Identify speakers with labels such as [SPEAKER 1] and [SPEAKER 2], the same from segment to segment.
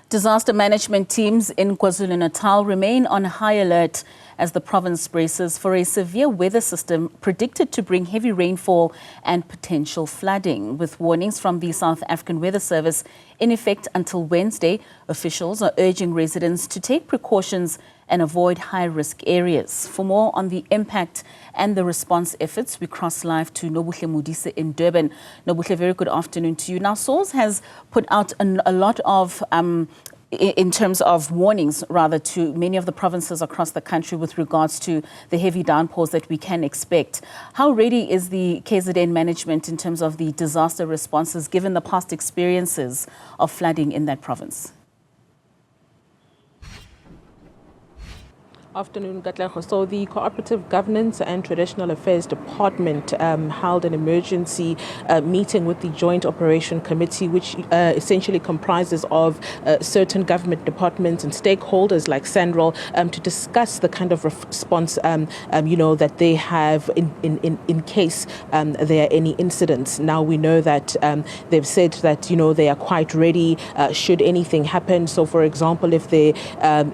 [SPEAKER 1] Disaster management teams in KwaZulu-Natal remain on high alert as the province braces for a severe weather system predicted to bring heavy rainfall and potential flooding. With warnings from the South African Weather Service in effect until Wednesday, officials are urging residents to take precautions and avoid high-risk areas. For more on the impact and the response efforts, we cross live to Nobuhle Modise in Durban. Nobuhle, very good afternoon to you. Now, SAWS has put out a lot of in terms of warnings, rather, to many of the provinces across the country with regards to the heavy downpours that we can expect. How ready is the KZN management in terms of the disaster responses, given the past experiences of flooding in that province?
[SPEAKER 2] Afternoon, Katleho. So the Cooperative Governance and Traditional Affairs Department held an emergency meeting with the Joint Operation Committee, which essentially comprises of certain government departments and stakeholders like SANROL to discuss the kind of response, that they have in case there are any incidents. Now, we know that they've said that, they are quite ready should anything happen. So, for example, if there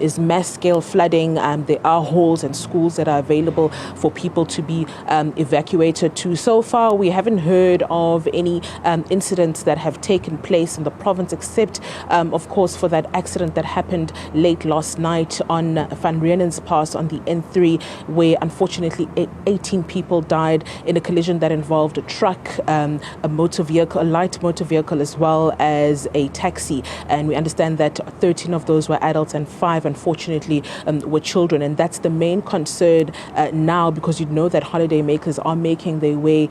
[SPEAKER 2] is mass-scale flooding, there are halls and schools that are available for people to be evacuated to. So far, we haven't heard of any incidents that have taken place in the province, except, of course, for that accident that happened late last night on Van Riemen's Pass on the N3, where unfortunately 18 people died in a collision that involved a truck, a motor vehicle, a light motor vehicle, as well as a taxi. And we understand that 13 of those were adults and 5, unfortunately, were children. And that's the main concern now, because that holiday makers are making their way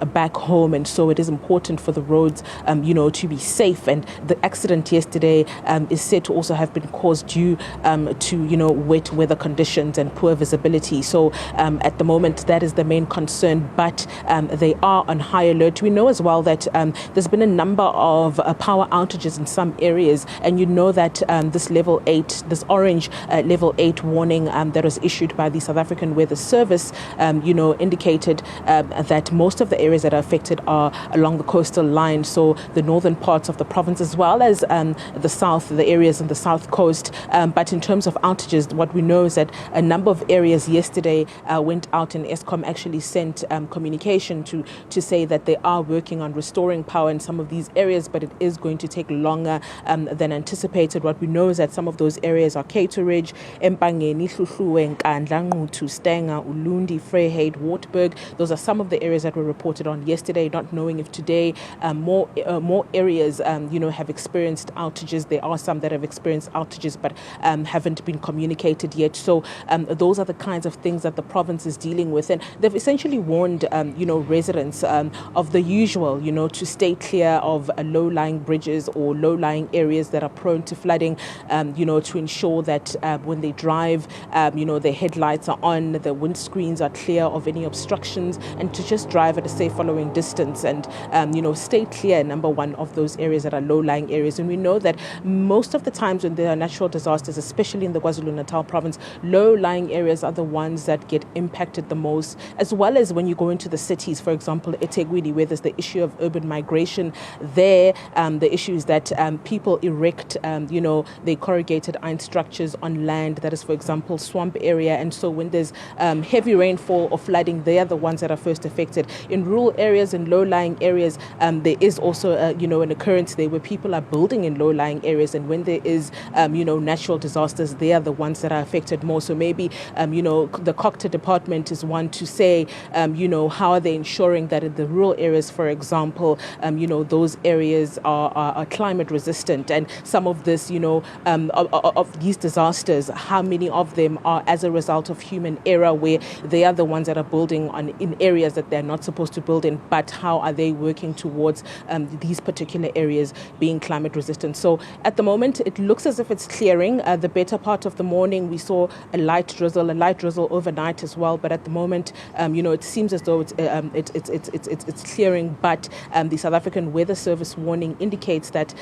[SPEAKER 2] back home. And so it is important for the roads, to be safe. And the accident yesterday is said to also have been caused due to, wet weather conditions and poor visibility. So at the moment, that is the main concern. But they are on high alert. We know as well that there's been a number of power outages in some areas. And that this level 8, this orange level 8 warning that was issued by the South African Weather Service, indicated that most of the areas that are affected are along the coastal line, so the northern parts of the province, as well as the south, the areas on the south coast. But in terms of outages, what we know is that a number of areas yesterday went out, and Eskom actually sent communication to say that they are working on restoring power in some of these areas, but it is going to take longer than anticipated. What we know is that some of those areas are Cato Ridge, Empangeni, Nkandla, Nqutu, Stenga, Ulundi, Vryheid, Wartburg. Those are some of the areas that were reported on yesterday, not knowing if today more areas, have experienced outages. There are some that have experienced outages but haven't been communicated yet. So those are the kinds of things that the province is dealing with. And they've essentially warned, residents of the usual, to stay clear of low-lying bridges or low-lying areas that are prone to flooding, to ensure that when they drive, their headlights are on, the windscreens are clear of any obstructions, and to just drive at a safe following distance and, stay clear, number one, of those areas that are low-lying areas. And we know that most of the times when there are natural disasters, especially in the KwaZulu-Natal province, low-lying areas are the ones that get impacted the most, as well as when you go into the cities, for example, eThekwini, where there's the issue of urban migration. There, the issue is that people erect, they corrugated iron structures on land that is, for example, swamp area. And so when there's heavy rainfall or flooding, they are the ones that are first affected. In rural areas and low-lying areas, there is also, an occurrence there where people are building in low-lying areas. And when there is, natural disasters, they are the ones that are affected more. So maybe, the COCTA department is one to say, how are they ensuring that in the rural areas, for example, those areas are climate resistant. And some of this, of these disasters, how many of them are as a result of human error, where they are the ones that are building in areas that they're not supposed to build in, but how are they working towards these particular areas being climate resistant? So at the moment, it looks as if it's clearing. The better part of the morning, we saw a light drizzle overnight as well. But at the moment, it seems as though it's clearing. But the South African Weather Service warning indicates that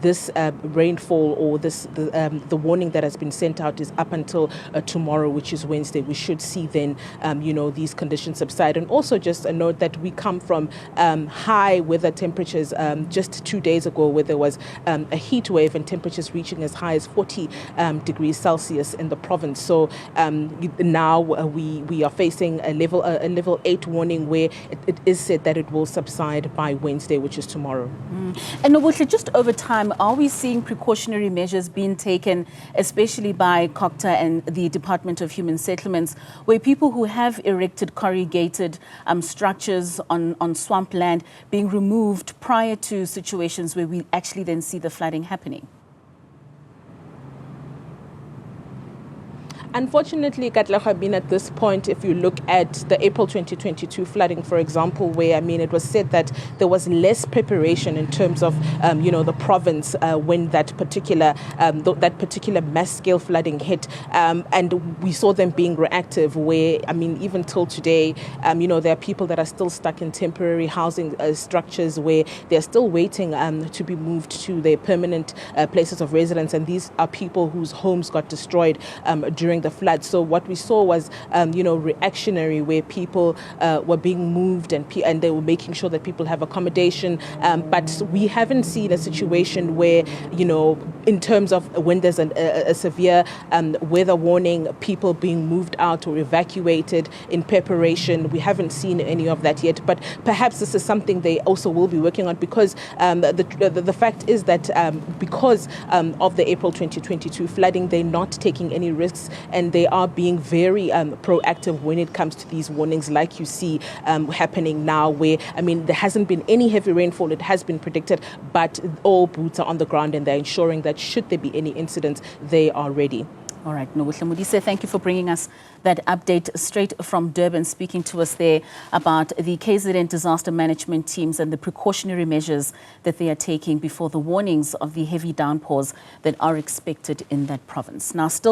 [SPEAKER 2] this rainfall or the warning that has been sent out is up until until tomorrow, which is Wednesday. We should see then, these conditions subside. And also just a note that we come from high weather temperatures just 2 days ago, where there was a heat wave and temperatures reaching as high as 40 degrees Celsius in the province. So now we are facing a level 8 warning, where it is said that it will subside by Wednesday, which is tomorrow.
[SPEAKER 1] And Nobuhle, just over time, are we seeing precautionary measures being taken, especially by COCTA and the Department of Human Settlements, where people who have erected corrugated structures on swampland being removed prior to situations where we actually then see the flooding happening?
[SPEAKER 2] Unfortunately, Katlego, at this point, if you look at the April 2022 flooding, for example, where, it was said that there was less preparation in terms of, the province when that particular mass-scale flooding hit. And we saw them being reactive, where, even till today, there are people that are still stuck in temporary housing structures where they're still waiting to be moved to their permanent places of residence. And these are people whose homes got destroyed during the flood. So what we saw was, reactionary, where people were being moved and they were making sure that people have accommodation. But we haven't seen a situation where, in terms of when there's a severe weather warning, people being moved out or evacuated in preparation. We haven't seen any of that yet. But perhaps this is something they also will be working on, because the fact is that because of the April 2022 flooding, they're not taking any risks, and they are being very proactive when it comes to these warnings, like you see happening now, where, there hasn't been any heavy rainfall. It has been predicted, but all boots are on the ground, and they're ensuring that should there be any incidents, they are ready.
[SPEAKER 1] All right, Nobuhle Modise, thank you for bringing us that update straight from Durban, speaking to us there about the KZN disaster management teams and the precautionary measures that they are taking before the warnings of the heavy downpours that are expected in that province. Now, still